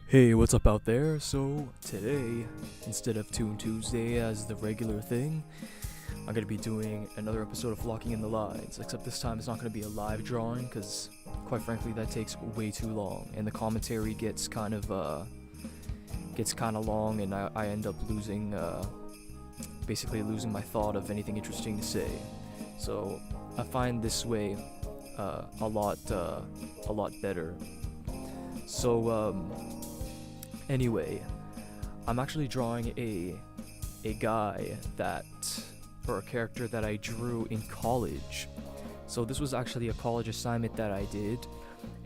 Hey, what's up out there? So, today, instead of Toon Tuesday as the regular thing, I'm gonna be doing another episode of Locking in the Lines, except this time it's not gonna be a live drawing, because, quite frankly, that takes way too long, and the commentary gets kind of long, and I end up basically losing my thought of anything interesting to say. So, I find this way, a lot better. So, anyway, I'm actually drawing a guy or a character that I drew in college. So this was actually a college assignment that I did,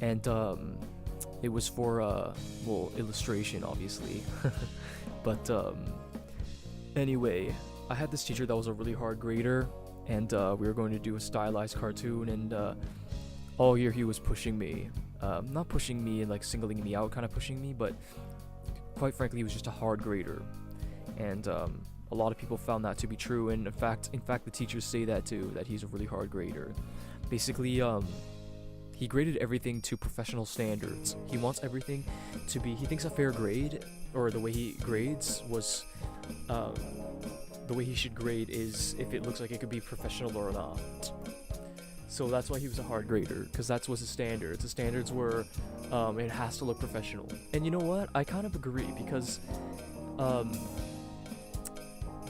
and it was for illustration, obviously. But anyway, I had this teacher that was a really hard grader, and we were going to do a stylized cartoon, and all year he was pushing me. Not pushing me and like singling me out, kind of pushing me, but quite frankly, he was just a hard grader, and a lot of people found that to be true. And in fact, the teachers say that too, that he's a really hard grader. Basically, he graded everything to professional standards. He wants everything to be. He thinks a fair grade, or the way he grades was, the way he should grade is if it looks like it could be professional or not. So that's why he was a hard grader, because that's what his standards. The standards were, it has to look professional. And you know what? I kind of agree, because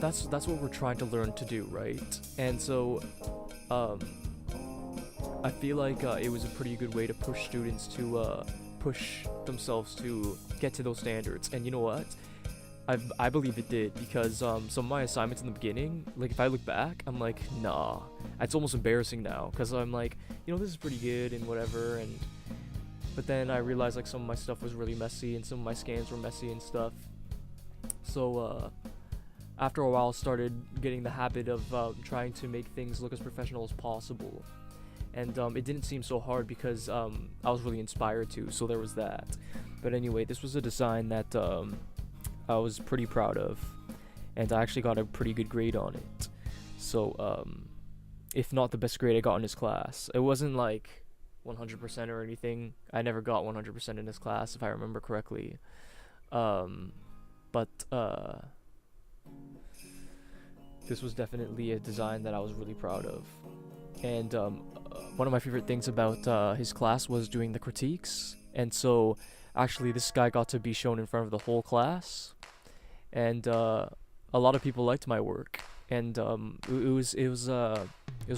that's what we're trying to learn to do, right? And so I feel like it was a pretty good way to push students to push themselves to get to those standards. And you know what? I believe it did, because some of my assignments in the beginning, like if I look back, I'm like, nah. It's almost embarrassing now, because I'm like, this is pretty good and whatever, but then I realized like some of my stuff was really messy, and some of my scans were messy and stuff. So after a while, I started getting the habit of trying to make things look as professional as possible, and it didn't seem so hard because I was really inspired to, so there was that. But anyway, this was a design that I was pretty proud of, and I actually got a pretty good grade on it. So if not the best grade I got in his class. It wasn't like 100% or anything. I never got 100% in his class, if I remember correctly. But this was definitely a design that I was really proud of. And one of my favorite things about his class was doing the critiques. And so actually this guy got to be shown in front of the whole class. And a lot of people liked my work. And it was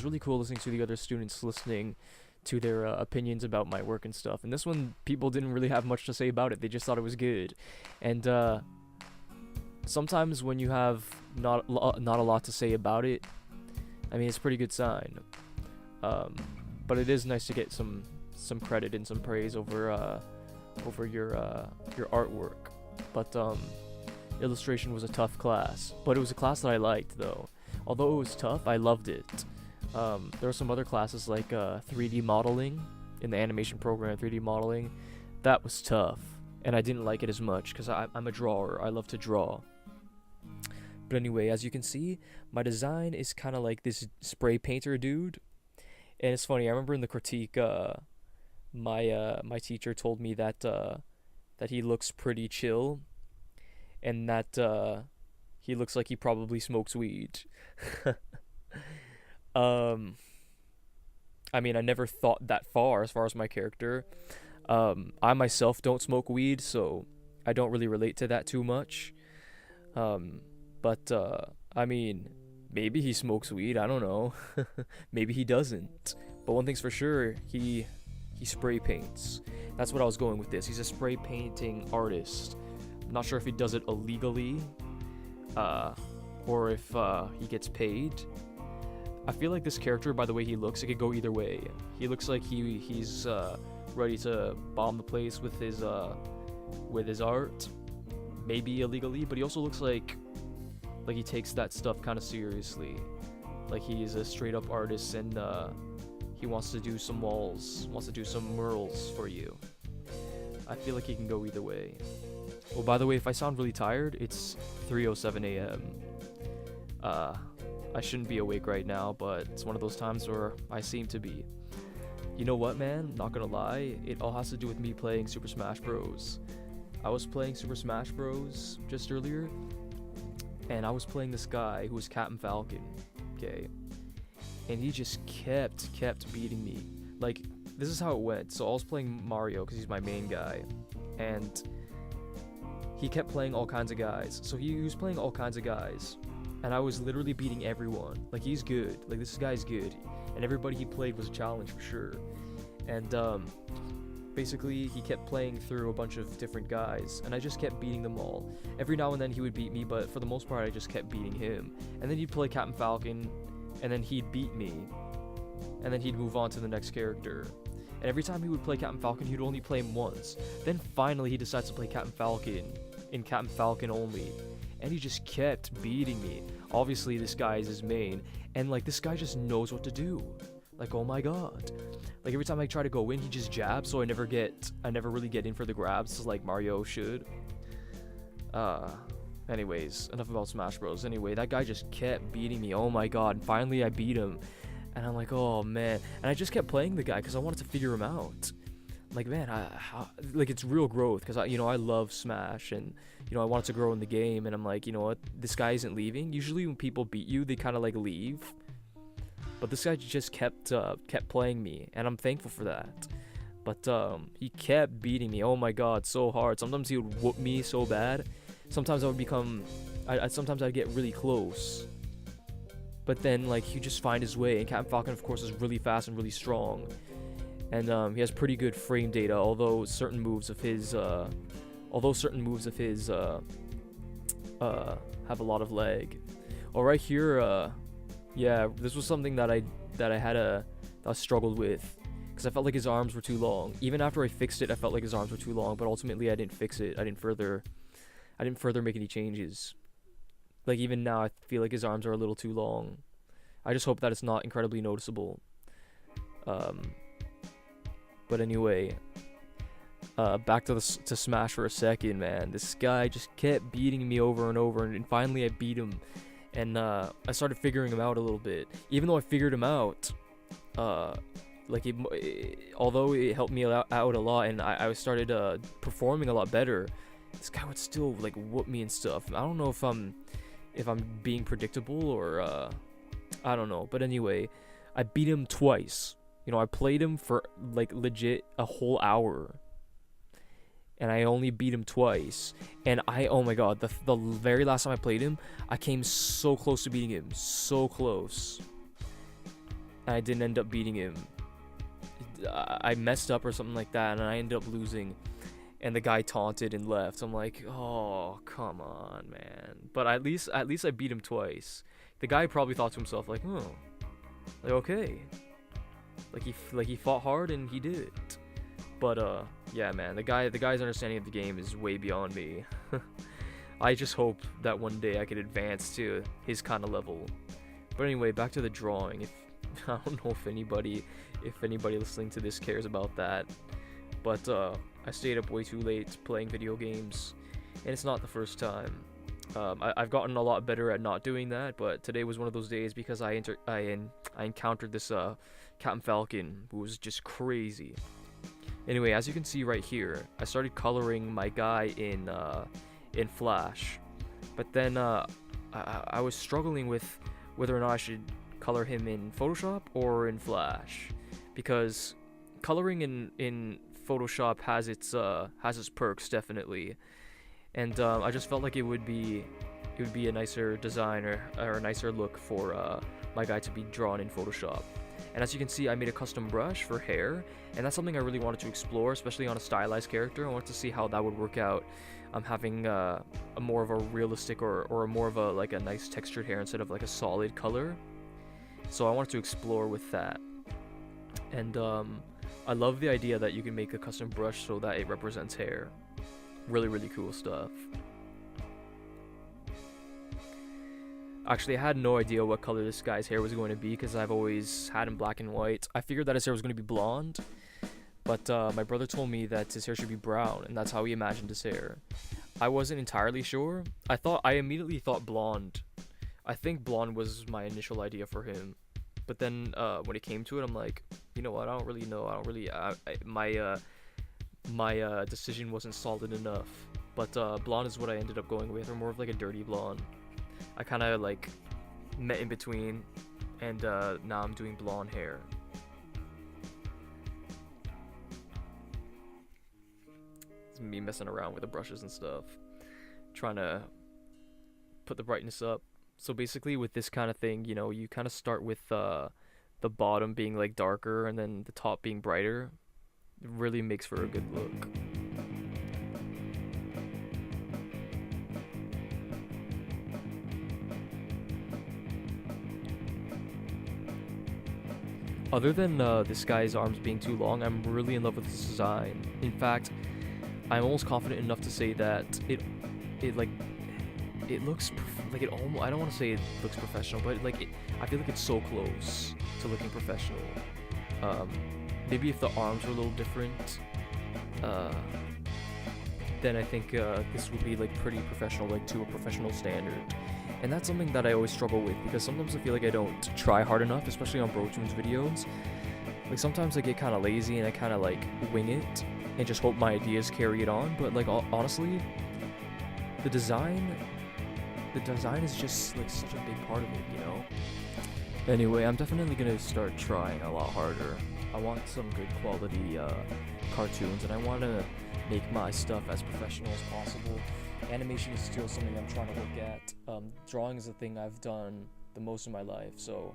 really cool listening to the other students listening to their opinions about my work and stuff. And this one, people didn't really have much to say about it. They just thought it was good. And sometimes when you have not a lot to say about it, I mean, it's a pretty good sign. But it is nice to get some credit and some praise over your artwork. But illustration was a tough class, but it was a class that I liked, though. Although it was tough, I loved it. There were some other classes like 3D modeling in the animation program. 3D modeling, that was tough, and I didn't like it as much because I'm a drawer. I love to draw. But anyway, as you can see, my design is kind of like this spray painter dude, and it's funny. I remember in the critique, my teacher told me that he looks pretty chill, and that he looks like he probably smokes weed. I mean, I never thought that far as my character. I myself don't smoke weed, so I don't really relate to that too much. But I mean, maybe he smokes weed, I don't know. Maybe he doesn't. But one thing's for sure, he spray paints. That's what I was going with this. He's a spray painting artist. I'm not sure if he does it illegally, or if he gets paid. I feel like this character, by the way he looks, it could go either way. He looks like he's ready to bomb the place with his art, maybe illegally, but he also looks like he takes that stuff kind of seriously. Like he's a straight up artist, and he wants to do some walls, wants to do some murals for you. I feel like he can go either way. Oh, by the way, if I sound really tired, it's 3:07 a.m. I shouldn't be awake right now, but it's one of those times where I seem to be. You know what, man? Not gonna lie, it all has to do with me playing Super Smash Bros. I was playing Super Smash Bros. Just earlier, and I was playing this guy who was Captain Falcon, okay? And he just kept beating me. Like, this is how it went. So I was playing Mario because he's my main guy, and he kept playing all kinds of guys. So he was playing all kinds of guys, and I was literally beating everyone. Like, he's good. Like, this guy's good, and everybody he played was a challenge for sure. And basically he kept playing through a bunch of different guys, and I just kept beating them all. Every now and then he would beat me, but for the most part I just kept beating him. And then he'd play Captain Falcon, and then he'd beat me, and then he'd move on to the next character. And every time he would play Captain Falcon, he'd only play him once. Then finally he decides to play Captain Falcon, in Captain Falcon only, and he just kept beating me. Obviously this guy is his main, and like, this guy just knows what to do. Like, oh my god. Like, every time I try to go in, he just jabs, so I never really get in for the grabs like Mario should. Anyways, enough about Smash Bros. Anyway, that guy just kept beating me. Oh my god. And finally I beat him, and I'm like, oh man. And I just kept playing the guy because I wanted to figure him out. Like, man, like, it's real growth, because I love Smash, and I wanted to grow in the game, and I'm like, you know what, this guy isn't leaving. Usually when people beat you, they kind of like leave, but this guy just kept playing me, and I'm thankful for that. But he kept beating me. Oh my god, so hard. Sometimes he would whoop me so bad. Sometimes I would become, sometimes I'd get really close, but then like, he'd just find his way. And Captain Falcon, of course, is really fast and really strong, and he has pretty good frame data. Although certain moves of his have a lot of lag. Oh, right here, yeah, this was something that I struggled with, because I felt like his arms were too long. Even after I fixed it, I felt like his arms were too long, but ultimately I didn't fix it. I didn't further make any changes. Like, even now I feel like his arms are a little too long. I just hope that it's not incredibly noticeable. But anyway, back to Smash for a second, man. This guy just kept beating me over and over, and finally I beat him. And I started figuring him out a little bit. Even though I figured him out, although it helped me out a lot, and I started performing a lot better, this guy would still like whoop me and stuff. I don't know if I'm being predictable, or I don't know. But anyway, I beat him twice. I played him for like legit a whole hour, and I only beat him twice. And oh my god, the very last time I played him, I came so close to beating him, so close, and I didn't end up beating him. I messed up or something like that, and I ended up losing, and the guy taunted and left. I'm like, oh, come on, man. But at least I beat him twice. The guy probably thought to himself, like, oh, like, okay, like he fought hard and he did it. But yeah, man, the guy's understanding of the game is way beyond me. I just hope that one day I could advance to his kind of level. But anyway, back to the drawing. I don't know if anybody listening to this cares about that, but I stayed up way too late playing video games, and it's not the first time. I've gotten a lot better at not doing that, but today was one of those days because I encountered this Captain Falcon who was just crazy. Anyway, as you can see right here, I started coloring my guy in Flash, but then I was struggling with whether or not I should color him in Photoshop or in Flash, because coloring in Photoshop has its perks, definitely, and I just felt like it would be a nicer design or a nicer look for my guy to be drawn in Photoshop. And as you can see, I made a custom brush for hair, and that's something I really wanted to explore, especially on a stylized character. I wanted to see how that would work out. I'm having a more of a realistic or more of a like a nice textured hair instead of like a solid color. So I wanted to explore with that. And I love the idea that you can make a custom brush so that it represents hair. Really, really cool stuff. Actually, I had no idea what color this guy's hair was going to be because I've always had him black and white. I figured that his hair was going to be blonde, but my brother told me that his hair should be brown, and that's how he imagined his hair. I wasn't entirely sure. I immediately thought blonde. I think blonde was my initial idea for him. But then when it came to it, I'm like, you know what? I don't really know. I don't really. My decision wasn't solid enough. But blonde is what I ended up going with, or more of like a dirty blonde. I kind of like met in between, and now I'm doing blonde hair. It's me messing around with the brushes and stuff, trying to put the brightness up. So basically, with this kind of thing, you know, you kind of start with the bottom being like darker and then the top being brighter. It really makes for a good look. Other than this guy's arms being too long, I'm really in love with this design. In fact, I'm almost confident enough to say that it like it looks like it almost. I don't want to say it looks professional, but I feel like it's so close to looking professional. Maybe if the arms were a little different, then I think this would be like pretty professional, like to a professional standard. And that's something that I always struggle with, because sometimes I feel like I don't try hard enough, especially on BroTunes videos. Like sometimes I get kind of lazy and I kind of like wing it and just hope my ideas carry it on. But like honestly, the design is just like such a big part of it, you know? Anyway, I'm definitely gonna start trying a lot harder. I want some good quality cartoons, and I want to make my stuff as professional as possible. Animation is still something I'm trying to look at. Drawing is a thing I've done the most of my life, so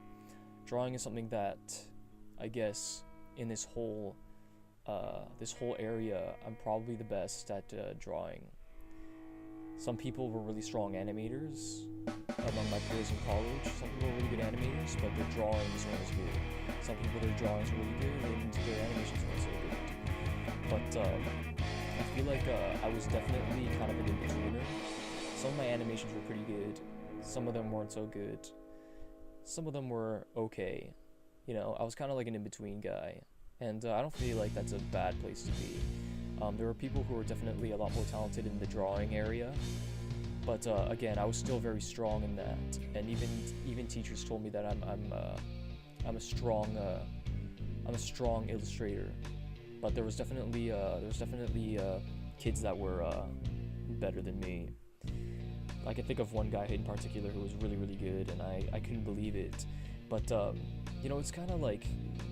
drawing is something that I guess in this whole area I'm probably the best at drawing. Some people were really strong animators among my peers in college. Some people were really good animators, but their drawings weren't as good. Some people, their drawings were really good and their animations weren't so good. But I feel like I was definitely kind of an in-betweener. Some of my animations were pretty good. Some of them weren't so good. Some of them were okay. You know, I was kind of like an in-between guy. And I don't feel like that's a bad place to be. There were people who were definitely a lot more talented in the drawing area, but again, I was still very strong in that. And even teachers told me that I'm a strong illustrator. But there was definitely kids that were better than me. I can think of one guy in particular who was really, really good, and I couldn't believe it. But you know, it's kind of like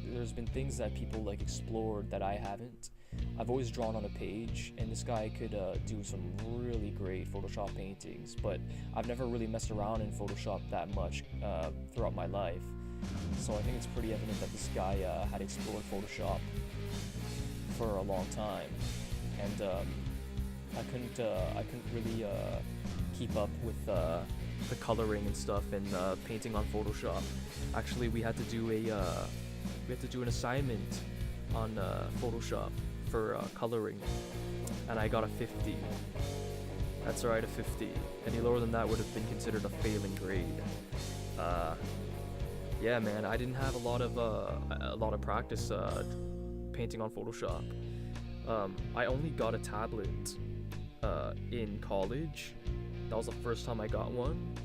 there's been things that people like explored that I haven't. I've always drawn on a page, and this guy could do some really great Photoshop paintings, but I've never really messed around in Photoshop that much throughout my life. So I think it's pretty evident that this guy had explored Photoshop for a long time, and I couldn't really keep up with the coloring and stuff and painting on Photoshop. Actually, we had to do an assignment on Photoshop for coloring, and I got a 50. That's right, a 50. Any lower than that would have been considered a failing grade. Yeah, man, I didn't have a lot of practice painting on Photoshop. I only got a tablet in college. That was the first time I got one.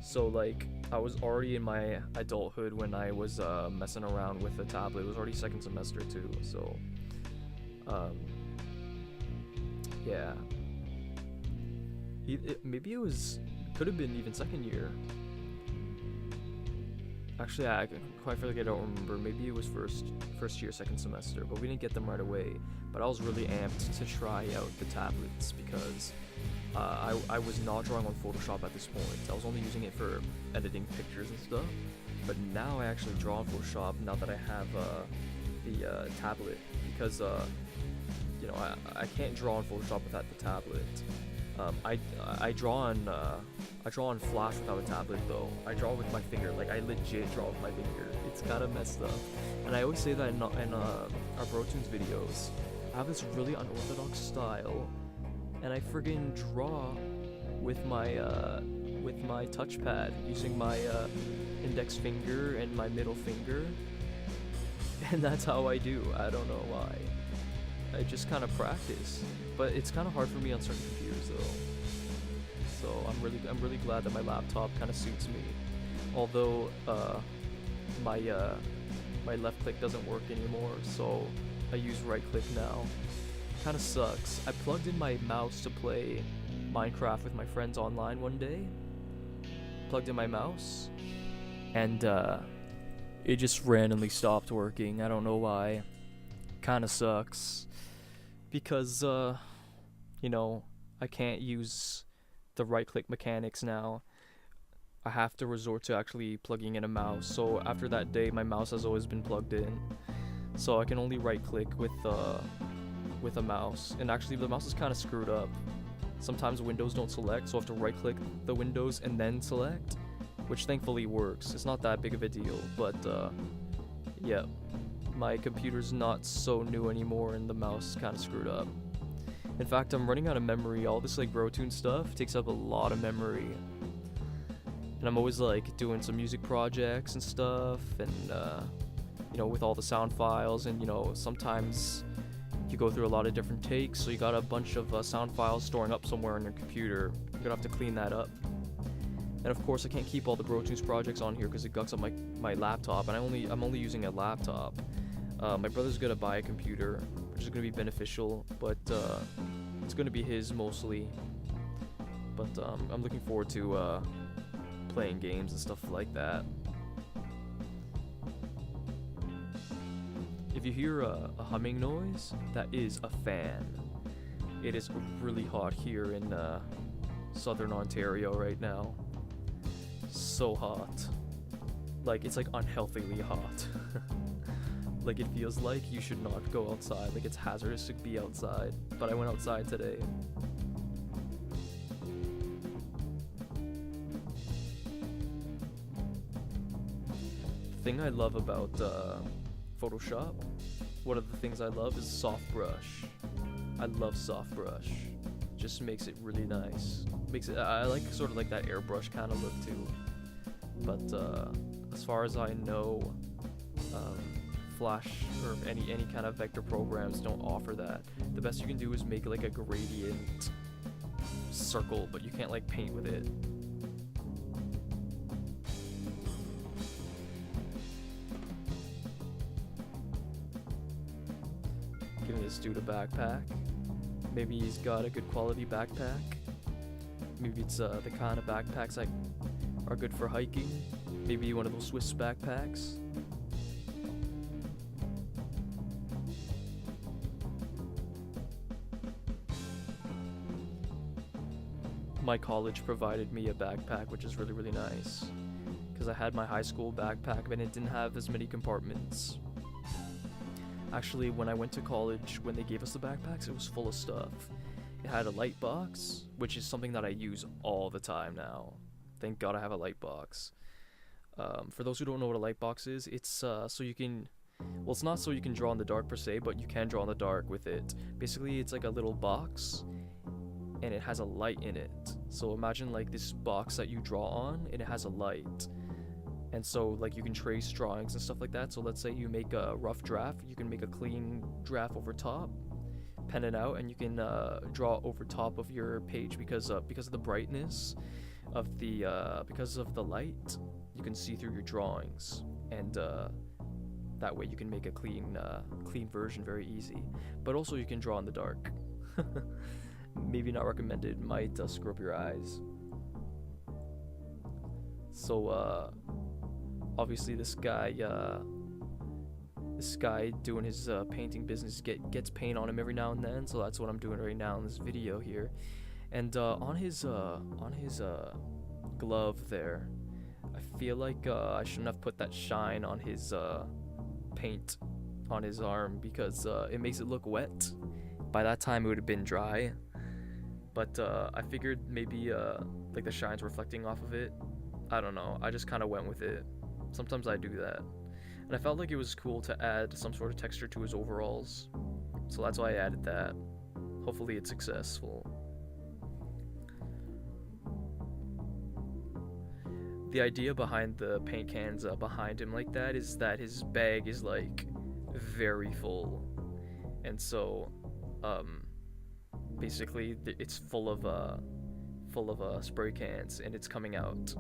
So like, I was already in my adulthood when I was messing around with the tablet. It was already second semester too, so yeah. Maybe it could have been even second year. Actually, I quite frankly I don't remember. Maybe it was first year, second semester, but we didn't get them right away. But I was really amped to try out the tablets because I was not drawing on Photoshop at this point. I was only using it for editing pictures and stuff. But now I actually draw on Photoshop now that I have the tablet, because you know, I can't draw on Photoshop without the tablet. I draw on Flash without a tablet though. I draw with my finger, like I legit draw with my finger. It's kind of messed up. And I always say that in our BroTunes videos. I have this really unorthodox style, and I friggin' draw with my touchpad using my index finger and my middle finger, and that's how I do. I don't know why. I just kind of practice, but it's kind of hard for me on certain computers though. So I'm really glad that my laptop kind of suits me. Although my left click doesn't work anymore, so I use right click now. Kinda sucks. I plugged in my mouse to play Minecraft with my friends online one day. Plugged in my mouse, and it just randomly stopped working. I don't know why. Kinda sucks. Because, you know, I can't use the right click mechanics now. I have to resort to actually plugging in a mouse. So after that day, my mouse has always been plugged in. So I can only right click with a mouse. And actually the mouse is kind of screwed up. Sometimes windows don't select, so I have to right click the windows and then select, which thankfully works. It's not that big of a deal, but yeah, my computer's not so new anymore and the mouse is kind of screwed up. In fact, I'm running out of memory. All this like BroTune stuff takes up a lot of memory. And I'm always like doing some music projects and stuff, and you know, with all the sound files, and you know, sometimes you go through a lot of different takes, so you got a bunch of sound files storing up somewhere on your computer. You're gonna have to clean that up. And of course, I can't keep all the BroTunes projects on here because it gucks up my laptop, and I'm only using a laptop. My brother's gonna buy a computer, which is gonna be beneficial, but it's gonna be his mostly. But I'm looking forward to playing games and stuff like that. If you hear a humming noise, that is a fan. It is really hot here in southern Ontario right now. So hot. Like, it's like unhealthily hot. Like, it feels like you should not go outside. Like, it's hazardous to be outside. But I went outside today. The thing I love about Photoshop, one of the things I love is soft brush. I love soft brush. Just makes it really nice. Makes it, I like sort of like that airbrush kind of look too. But as far as I know, Flash or any kind of vector programs don't offer that. The best you can do is make like a gradient circle, but you can't like paint with it. Giving this dude a backpack. Maybe he's got a good quality backpack. Maybe it's the kind of backpacks that are good for hiking. Maybe one of those Swiss backpacks. My college provided me a backpack, which is really, really nice. Because I had my high school backpack, but it didn't have as many compartments. Actually, when I went to college, when they gave us the backpacks, it was full of stuff. It had a light box, which is something that I use all the time now. Thank God I have a light box. For those who don't know what a light box is, it's so you can... Well, it's not so you can draw in the dark per se, but you can draw in the dark with it. Basically, it's like a little box, and it has a light in it. So imagine like this box that you draw on, and it has a light. And so like you can trace drawings and stuff like that. So let's say you make a rough draft, you can make a clean draft over top, pen it out, and you can draw over top of your page because of the brightness of the because of the light, you can see through your drawings, and that way you can make a clean version very easy. But also you can draw in the dark. Maybe not recommended, might screw up your eyes. So obviously this guy doing his painting business gets paint on him every now and then, so that's what I'm doing right now in this video here. And on his glove there, I feel like I shouldn't have put that shine on his paint on his arm, because it makes it look wet. By that time it would have been dry, but I figured maybe like the shine's reflecting off of it. I don't know, I just kind of went with it. Sometimes I do that, and I felt like it was cool to add some sort of texture to his overalls, so that's why I added that. Hopefully it's successful. The idea behind the paint cans behind him like that is that his bag is like very full, and so basically it's full of spray cans, and it's coming out.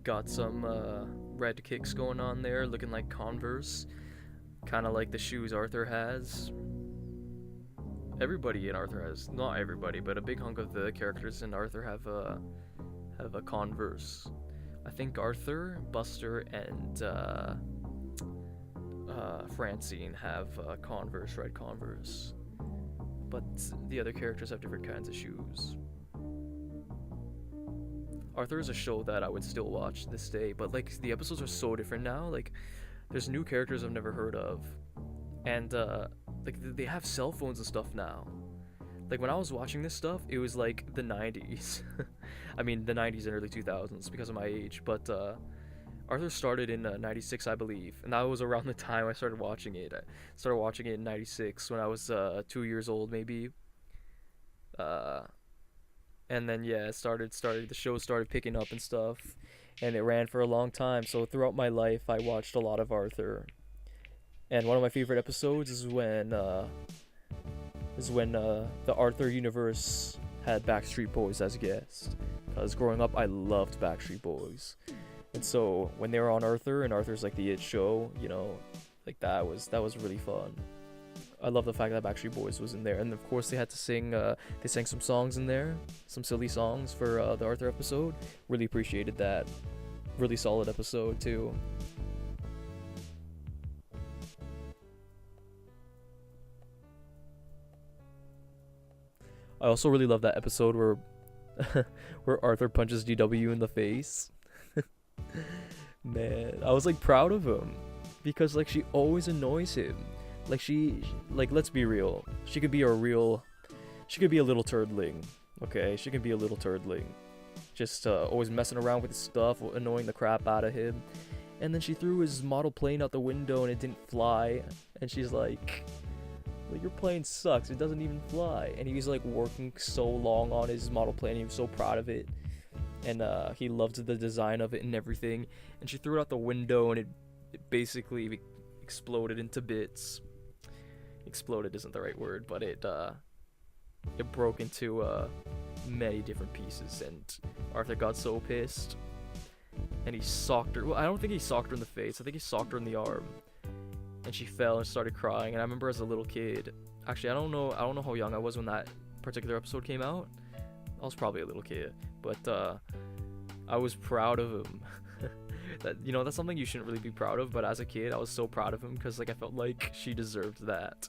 Got some red kicks going on there, looking like Converse, kind of like the shoes Arthur has. Everybody in Arthur has, not everybody, but a big hunk of the characters in Arthur have a Converse. I think Arthur, Buster, and Francine have Converse, red Converse. But the other characters have different kinds of shoes. Arthur is a show that I would still watch this day, but like the episodes are so different now. Like there's new characters I've never heard of, and like they have cell phones and stuff now. Like when I was watching this stuff, it was like the 90s. I mean the 90s and early 2000s because of my age, but Arthur started in 96, I believe, and that was around the time I started watching it. I started watching it in 96 when I was 2 years old, maybe. And then yeah, the show started picking up and stuff, and it ran for a long time. So throughout my life, I watched a lot of Arthur. And one of my favorite episodes is when the Arthur universe had Backstreet Boys as a guest. Because growing up, I loved Backstreet Boys. And so when they were on Arthur, and Arthur's like the it show, you know, like that was really fun. I love the fact that Backstreet Boys was in there, and of course they had to sing. They sang some songs in there, some silly songs for the Arthur episode. Really appreciated that. Really solid episode too. I also really love that episode where where Arthur punches DW in the face. Man, I was like proud of him because like she always annoys him. Like let's be real. She could be a little turdling. Okay, she can be a little turdling. Just always messing around with his stuff, annoying the crap out of him. And then she threw his model plane out the window and it didn't fly. And she's like, well, your plane sucks, it doesn't even fly. And he was like working so long on his model plane, he was so proud of it. And he loved the design of it and everything. And she threw it out the window and it basically exploded into bits. Exploded isn't the right word, but it broke into many different pieces, and Arthur got so pissed, and he socked her. Well, I don't think he socked her in the face. I think he socked her in the arm, and she fell and started crying. And I remember as a little kid, actually, I don't know how young I was when that particular episode came out. I was probably a little kid, but I was proud of him. That's something you shouldn't really be proud of, but as a kid I was so proud of him because like I felt like she deserved that.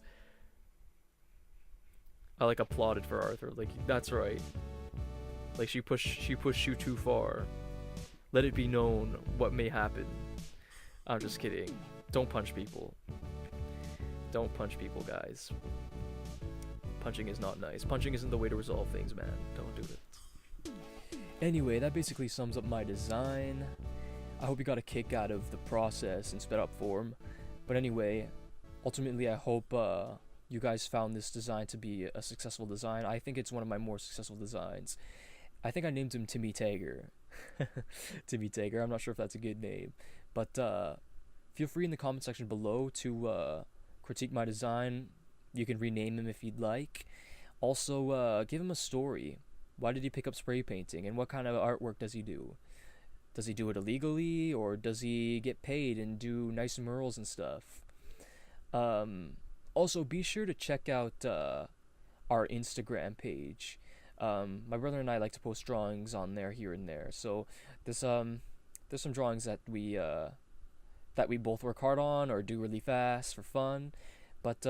I like applauded for Arthur, like that's right, like she pushed you too far. Let it be known what may happen. I'm just kidding. Don't punch people, guys. Punching is not nice. Punching isn't the way to resolve things, man. Don't do it. Anyway, that basically sums up my design. I hope you got a kick out of the process in sped up form. But anyway, ultimately I hope you guys found this design to be a successful design. I think it's one of my more successful designs. I think I named him Timmy Tager. Timmy Tager, I'm not sure if that's a good name. But feel free in the comment section below to critique my design. You can rename him if you'd like. Also, give him a story. Why did he pick up spray painting, and what kind of artwork does he do? Does he do it illegally, or does he get paid and do nice murals and stuff? Also, be sure to check out our Instagram page. My brother and I like to post drawings on there here and there. So there's some drawings that we both work hard on or do really fast for fun. But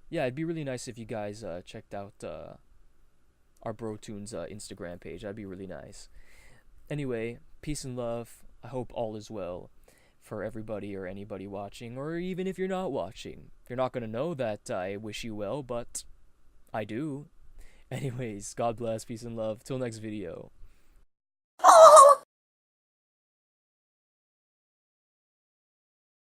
yeah, it'd be really nice if you guys checked out our BroTunes Instagram page. That'd be really nice. Anyway, peace and love. I hope all is well for everybody or anybody watching, or even if you're not watching. You're not going to know that I wish you well, but I do. Anyways, God bless, peace and love. Till next video.